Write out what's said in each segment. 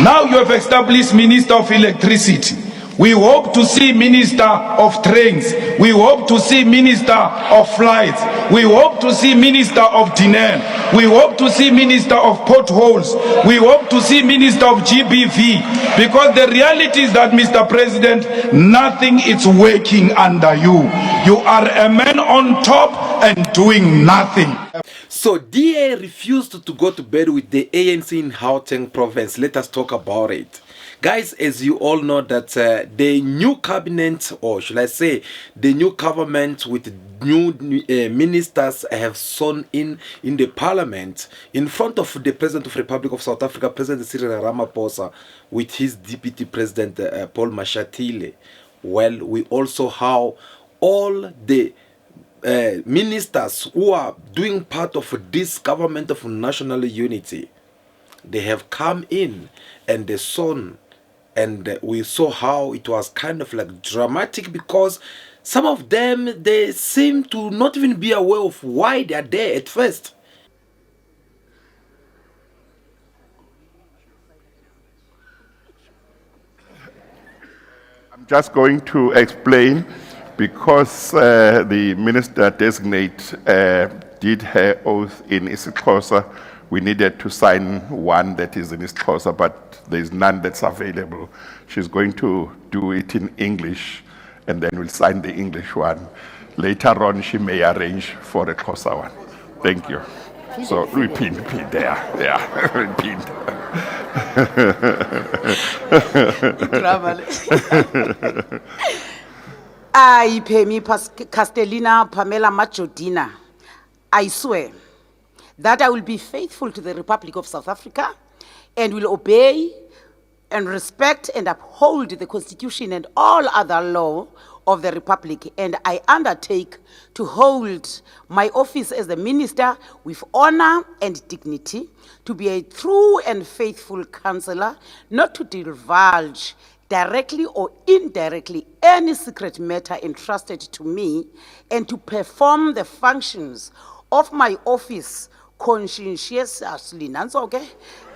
Now you have established Minister of Electricity. We hope to see Minister of Trains. We hope to see Minister of Flights. We hope to see Minister of Dinan. We hope to see Minister of Potholes. We hope to see Minister of GBV. Because the reality is that, Mr. President, nothing is working under you. You are a man on top and doing nothing. So DA refused to go to bed with the ANC in Gauteng province. Let us talk about it. Guys, as you all know that the new cabinet, or should I say the new government with new ministers have sworn in the parliament in front of the President of the Republic of South Africa, President Cyril Ramaphosa, with his deputy president Paul Mashatile. Well, we also how all the ministers who are doing part of this government of national unity, they have come in and they sworn, and we saw how it was kind of like dramatic, because some of them, they seem to not even be aware of why they are there at first. I'm just going to explain, because the minister designate did her oath in isiXhosa. We needed to sign one that is in isiXhosa, but there is none that's available. She's going to do it in English, and then we'll sign the English one. Later on, she may arrange for a Xhosa one. Thank you. So repeat there, repeat. I, Pemi Castellina Pamela Majodina, I swear that I will be faithful to the Republic of South Africa and will obey and respect and uphold the Constitution and all other law of the Republic, and I undertake to hold my office as the minister with honor and dignity, to be a true and faithful counsellor, not to divulge directly or indirectly any secret matter entrusted to me, and to perform the functions of my office conscientiously, okay,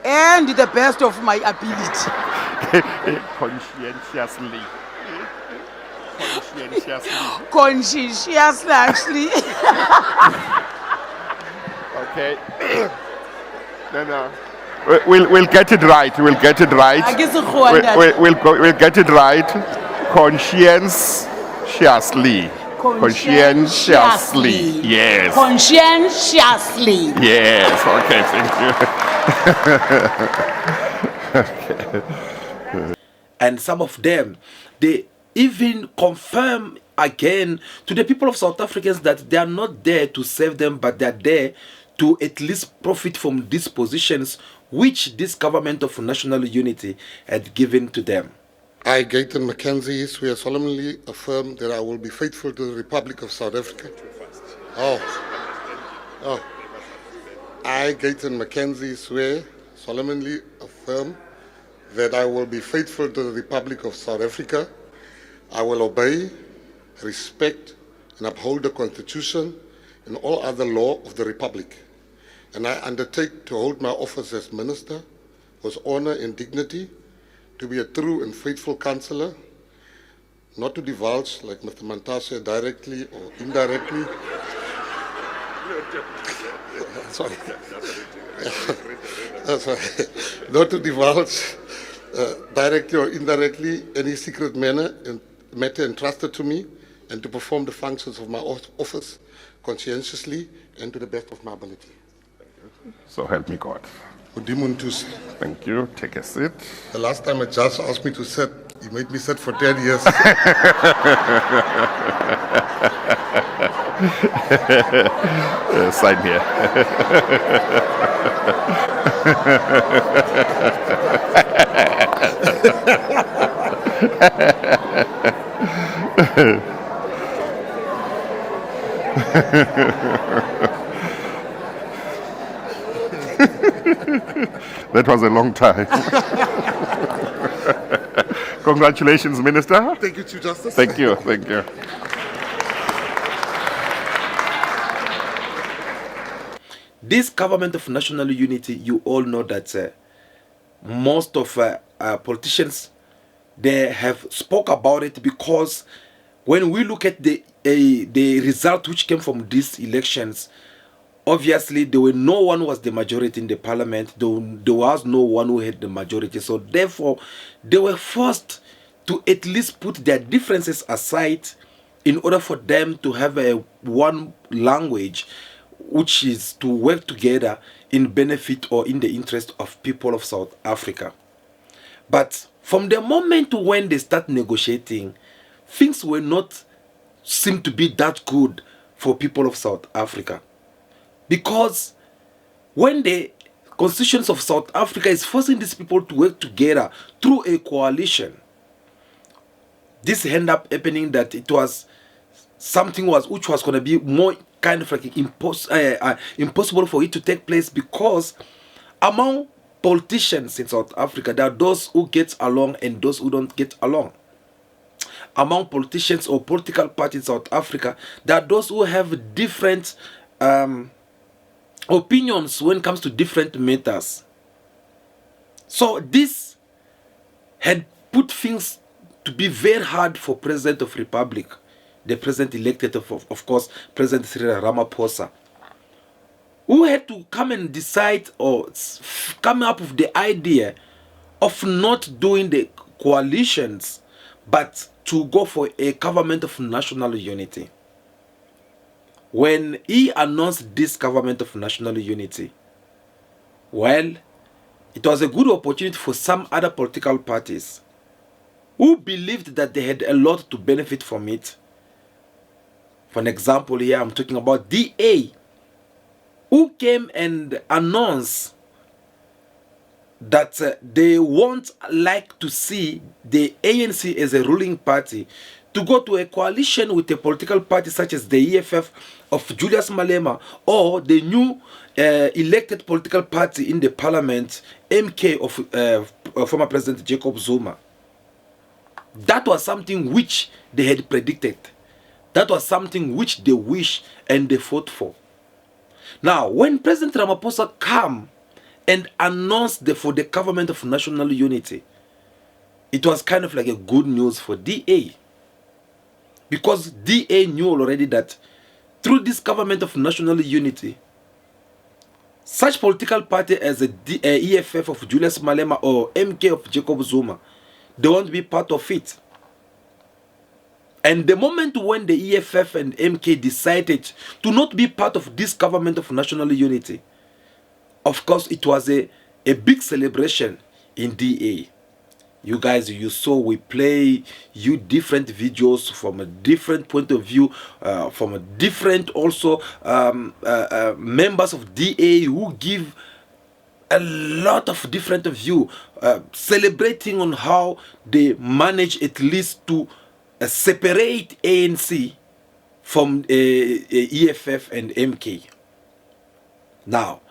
and the best of my ability. Conscientiously. Conscientiously, actually. Okay. No. We'll get it right. We'll get it right. We'll get it right. Conscientiously. Conscientiously. Yes. Conscientiously. Yes. Okay, thank you. Okay. And some of them, they even confirm again to the people of South Africans that they are not there to save them, but they are there to at least profit from these positions which this government of national unity had given to them. I, Gauteng Mackenzie, swear solemnly affirm that I will be faithful to the Republic of South Africa. I, Gauteng Mackenzie, swear solemnly affirm that I will be faithful to the Republic of South Africa. I will obey, respect, and uphold the Constitution and all other law of the Republic. And I undertake to hold my office as minister with honor and dignity, to be a true and faithful counsellor, not to divulge, like Mr. Mantashe, directly or indirectly. Sorry. Not to divulge directly or indirectly any secret matter entrusted to me, and to perform the functions of my office conscientiously and to the best of my ability. So help me God. Thank you. Take a seat. The last time a judge asked me to sit, he made me sit for 10 years. Sign here. That was a long time. Congratulations, Minister. Thank you, Chief Justice. Thank you. This government of national unity, you all know that most of politicians, they have spoke about it, because when we look at the result which came from these elections, obviously no one was the majority in the parliament. There was no one who had the majority, so therefore they were forced to at least put their differences aside in order for them to have a one language, which is to work together in benefit or in the interest of people of South Africa. But from the moment when they start negotiating, things were not seem to be that good for people of South Africa, because when the constitution of South Africa is forcing these people to work together through a coalition, this end up happening that it was something which was going to be more kind of like impossible for it to take place, because among politicians in South Africa, there are those who get along and those who don't get along. Among politicians or political parties in South Africa, there are those who have different opinions when it comes to different matters. So this had put things to be very hard for President of Republic, the president elected of course, President Cyril Ramaphosa, who had to come and decide or come up with the idea of not doing the coalitions, but to go for a government of national unity. When he announced this government of national unity, well, it was a good opportunity for some other political parties who believed that they had a lot to benefit from it. For an example, here I'm talking about DA, who came and announced that they won't like to see the ANC as a ruling party to go to a coalition with a political party such as the EFF of Julius Malema, or the new elected political party in the parliament, MK of former President Jacob Zuma. That was something which they had predicted. That was something which they wish and they fought for. Now, when President Ramaphosa came and announced for the government of national unity, it was kind of like a good news for DA. Because DA knew already that through this government of national unity, such political party as a EFF of Julius Malema or MK of Jacob Zuma, they won't be part of it. And the moment when the EFF and MK decided to not be part of this government of national unity, of course, it was a big celebration in DA. You guys, you saw we play you different videos from a different point of view, from a different also members of DA who give a lot of different view, celebrating on how they manage at least to separate ANC from EFF and MK. Now,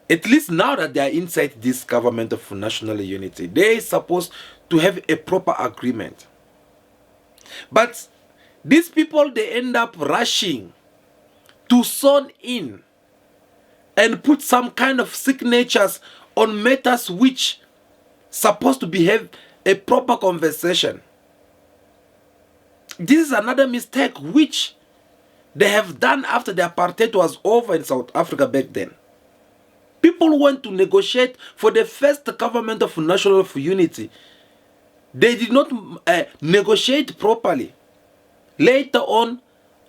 at least now that they are inside this government of national unity, they are supposed to have a proper agreement. But these people, they end up rushing to sign in and put some kind of signatures on matters which supposed to have a proper conversation. This is another mistake which they have done after the apartheid was over in South Africa back then. People went to negotiate for the first government of national unity. They did not negotiate properly. Later on,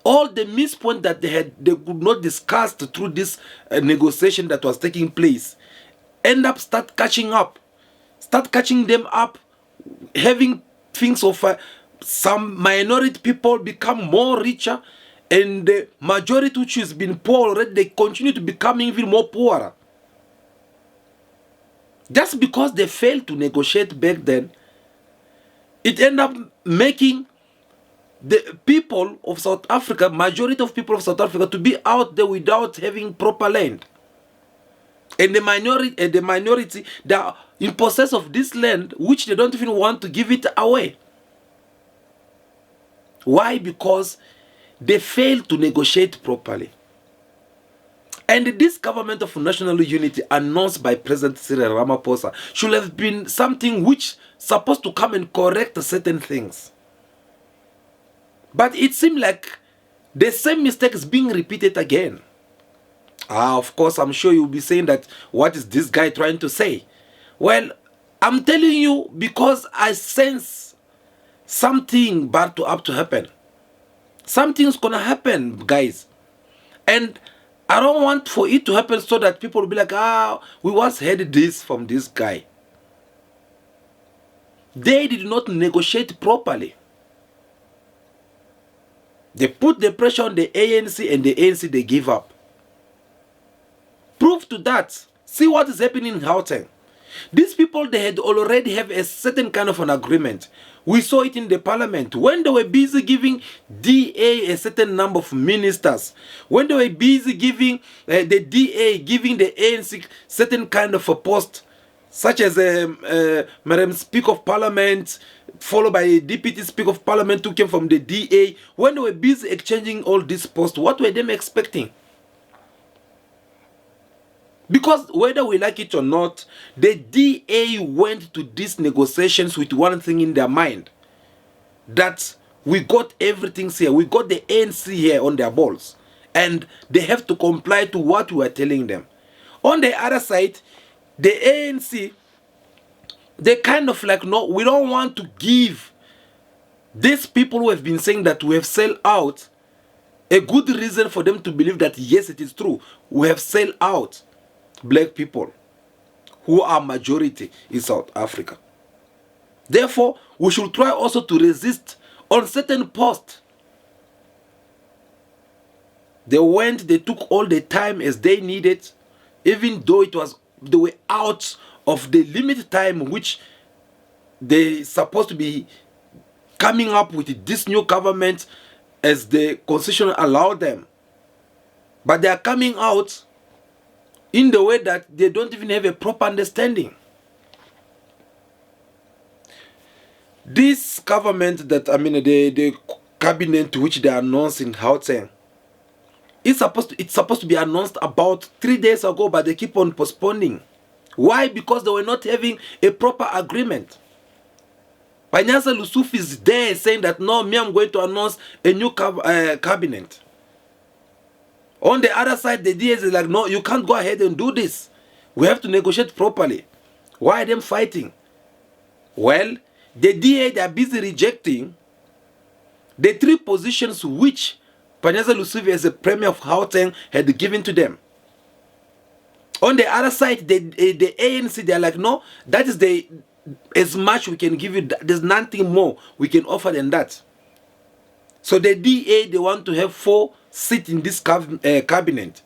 all the mispoints that they could not discuss through this negotiation that was taking place start catching them up, having things of some minority people become more richer, and the majority which has been poor already, they continue to become even more poorer. Just because they failed to negotiate back then, it ended up making the people of South Africa, majority of people of South Africa, to be out there without having proper land. And the minority, they are in possess of this land, which they don't even want to give it away. Why? Because they failed to negotiate properly. And this government of national unity announced by President Cyril Ramaphosa should have been something which supposed to come and correct certain things. But it seemed like the same mistake is being repeated again. Of course, I'm sure you'll be saying that, what is this guy trying to say? Well, I'm telling you because I sense something bad up to happen. Something's gonna happen, guys. And I don't want for it to happen so that people will be like, we once heard this from this guy. They did not negotiate properly. They put the pressure on the ANC, and the ANC, they give up. Proof to that. See what is happening in Gauteng. These people, they had already have a certain kind of an agreement. We saw it in the parliament. When they were busy giving DA a certain number of ministers, when they were busy giving the DA, giving the ANC certain kind of a post, such as Madam Speaker of Parliament, followed by a Deputy Speaker of Parliament who came from the DA, when they were busy exchanging all these posts, what were they expecting? Because whether we like it or not, the DA went to these negotiations with one thing in their mind. That we got everything here. We got the ANC here on their balls. And they have to comply to what we are telling them. On the other side, the ANC, they kind of like, no, we don't want to give these people who have been saying that we have sold out a good reason for them to believe that, yes, it is true. We have sold out black people who are majority in South Africa. Therefore, we should try also to resist on certain posts. They went, they took all the time as they needed, even though they were out of the limited time which they supposed to be coming up with this new government as the constitution allowed them. But they are coming out in the way that they don't even have a proper understanding. This government that, the cabinet which they announced in Gauteng, it's supposed to be announced about 3 days ago, but they keep on postponing. Why? Because they were not having a proper agreement. Panyaza Lusuf is there saying that, no, I'm going to announce a new cabinet. On the other side, the DA is like, no, you can't go ahead and do this. We have to negotiate properly. Why are they fighting? Well, the DA, they are busy rejecting the 3 positions which Panyaza Lusuf as a premier of Gauteng had given to them. On the other side, the ANC, they are like, no, that is as much we can give you. There's nothing more we can offer than that. So the DA, they want to have 4 seats in this cabinet.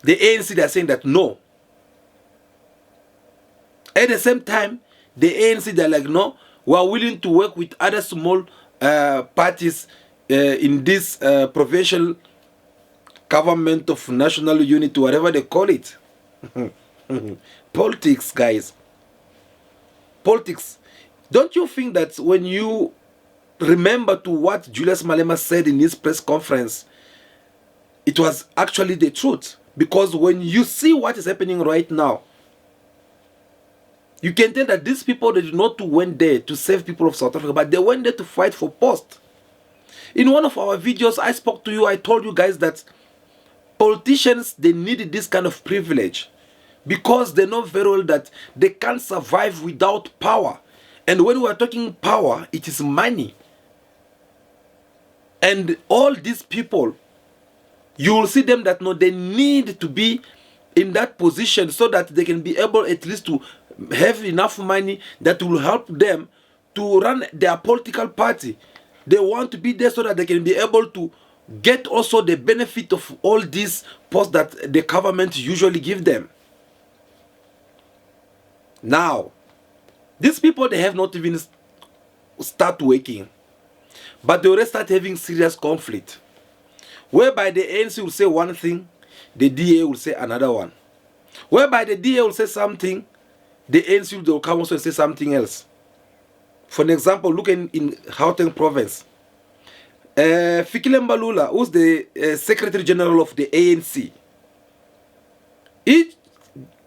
The ANC, they are saying that no. At the same time, the ANC, they are like, no, we are willing to work with other small parties in this provincial government of national unity, whatever they call it. Politics, guys. Politics. Don't you think that when you remember to what Julius Malema said in his press conference, it was actually the truth? Because when you see what is happening right now, you can tell that these people, they did not went there to save people of South Africa, but they went there to fight for post. In one of our videos, I spoke to you, I told you guys that politicians, they need this kind of privilege because they know very well that they can't survive without power. And when we are talking power, it is money. And all these people, you will see them that no, they need to be in that position so that they can be able at least to have enough money that will help them to run their political party. They want to be there so that they can be able to get also the benefit of all these posts that the government usually give them. Now, these people, they have not even start working, but they already start having serious conflict, whereby the ANC will say one thing, the DA will say another one. Whereby the DA will say something, the ANC will come also and say something else. For an example, look in Gauteng province. Fikile Mbalula, who's the Secretary General of the ANC, is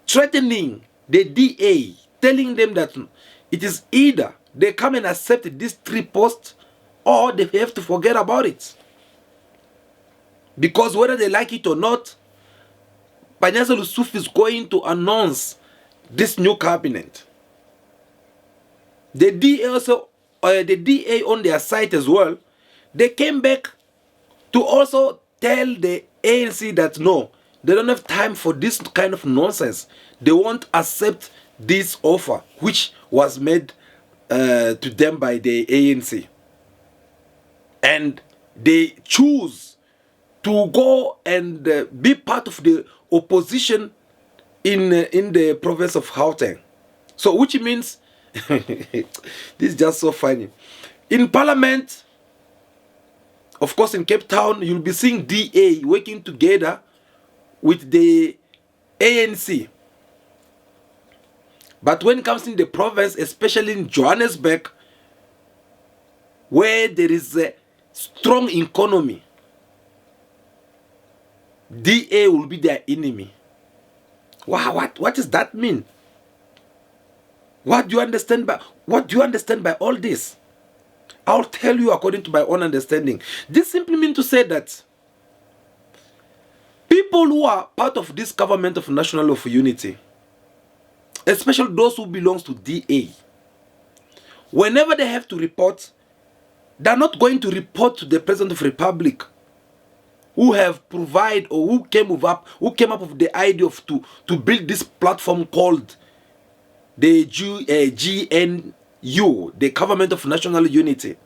threatening the DA, telling them that it is either they come and accept these 3 posts or they have to forget about it. Because whether they like it or not, Panyaza Lusuf is going to announce this new cabinet. The DA also, the DA on their site as well, they came back to also tell the ANC that no, they don't have time for this kind of nonsense. They won't accept this offer which was made to them by the ANC. And they choose to go and be part of the opposition in the province of Gauteng. So which means, this is just so funny. In Parliament, of course in Cape Town, you'll be seeing DA working together with the ANC. But when it comes in the province, especially in Johannesburg, where there is a strong economy, DA will be their enemy. Wow, what does that mean? What do you understand by all this? I'll tell you according to my own understanding. This simply means to say that people who are part of this government of national of unity, especially those who belongs to DA, whenever they have to report, they're not going to report to the President of the Republic, who have provided or who came up with the idea of to build this platform called the GNU, the Government of National Unity.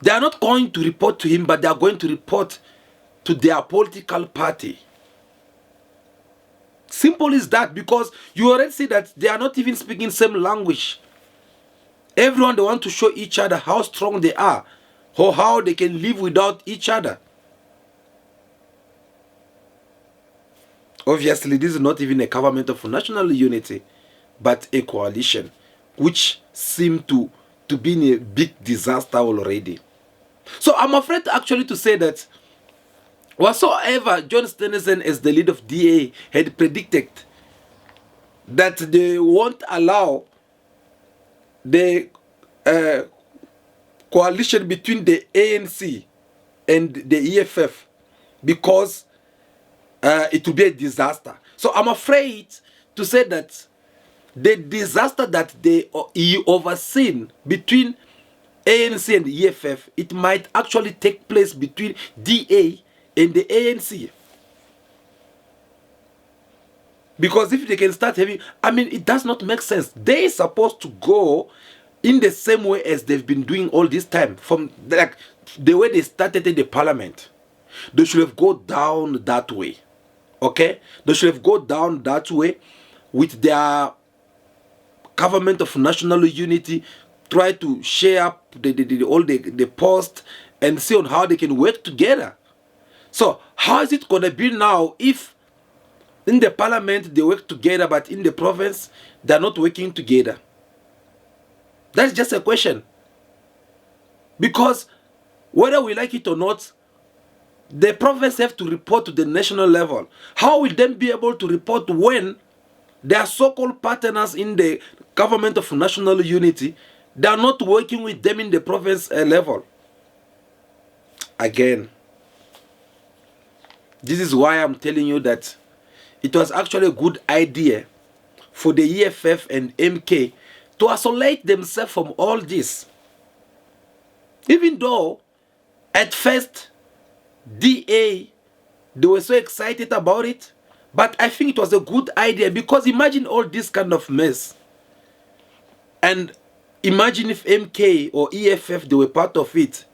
They are not going to report to him, but they are going to report to their political party. Simple as that, because you already see that they are not even speaking same language. Everyone, they want to show each other how strong they are, or how they can live without each other. Obviously, this is not even a government of national unity, but a coalition, which seemed to be in a big disaster already. So I'm afraid actually to say that whatsoever John Steenhuisen as the leader of DA had predicted, that they won't allow the coalition between the ANC and the EFF, because it will be a disaster. So I'm afraid to say that the disaster that he overseen between ANC and the EFF, it might actually take place between DA and the ANC. Because if they can start having, I mean, it does not make sense. They're supposed to go in the same way as they've been doing all this time, from like the way they started in the parliament. They should have gone down that way. Okay? They should have gone down that way with their government of national unity, try to share up all the posts and see on how they can work together. So how is it going to be now if in the parliament they work together, but in the province they're not working together? That's just a question. Because whether we like it or not, the province have to report to the national level. How will they be able to report when their so-called partners in the government of national unity, they are not working with them in the province level? Again, this is why I'm telling you that it was actually a good idea for the EFF and MK to isolate themselves from all this. Even though at first DA, they were so excited about it, but I think it was a good idea, because imagine all this kind of mess. And imagine if MK or EFF, they were part of it.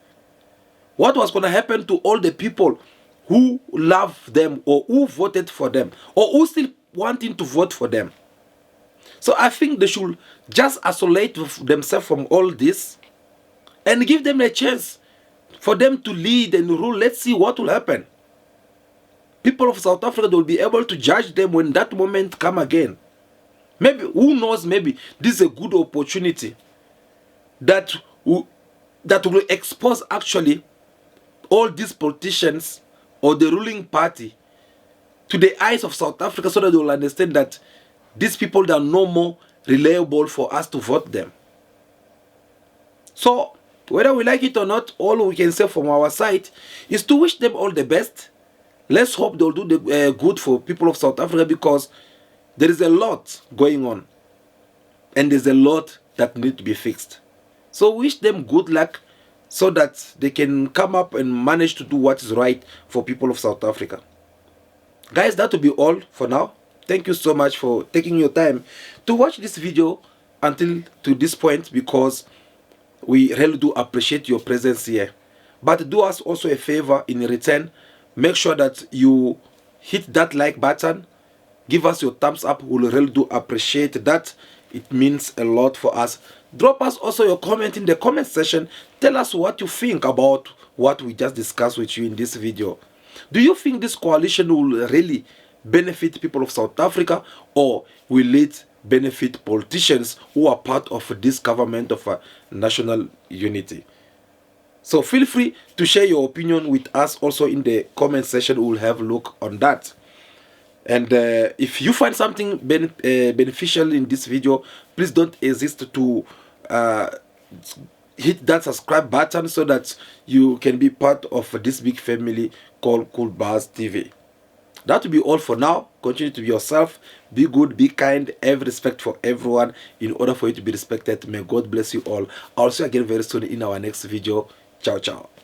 What was going to happen to all the people who love them, or who voted for them, or who still wanting to vote for them? So I think they should just isolate themselves from all this and give them a chance for them to lead and rule. Let's see what will happen. People of South Africa will be able to judge them when that moment come again. Maybe, who knows, maybe this is a good opportunity that that will expose actually all these politicians or the ruling party to the eyes of South Africa, so that they will understand that these people, they are no more reliable for us to vote them. So whether we like it or not, all we can say from our side is to wish them all the best. Let's hope they'll do the good for people of South Africa, because there is a lot going on and there's a lot that need to be fixed. So wish them good luck, so that they can come up and manage to do what is right for people of South Africa. Guys, that will be all for now. Thank you so much for taking your time to watch this video until to this point, because we really do appreciate your presence here. But do us also a favor in return. Make sure that you hit that like button. Give us your thumbs up. We'll really do appreciate that. It means a lot for us. Drop us also your comment in the comment section. Tell us what you think about what we just discussed with you in this video. Do you think this coalition will really benefit people of South Africa, or will it benefit politicians who are part of this government of national unity? So feel free to share your opinion with us also in the comment section. We will have a look on that. And if you find something beneficial in this video, please don't hesitate to hit that subscribe button, so that you can be part of this big family called Cool Bars TV. That will be all for now. Continue to be yourself. Be good, be kind, have respect for everyone in order for you to be respected. May God bless you all. I'll see you again very soon in our next video. Ciao, ciao.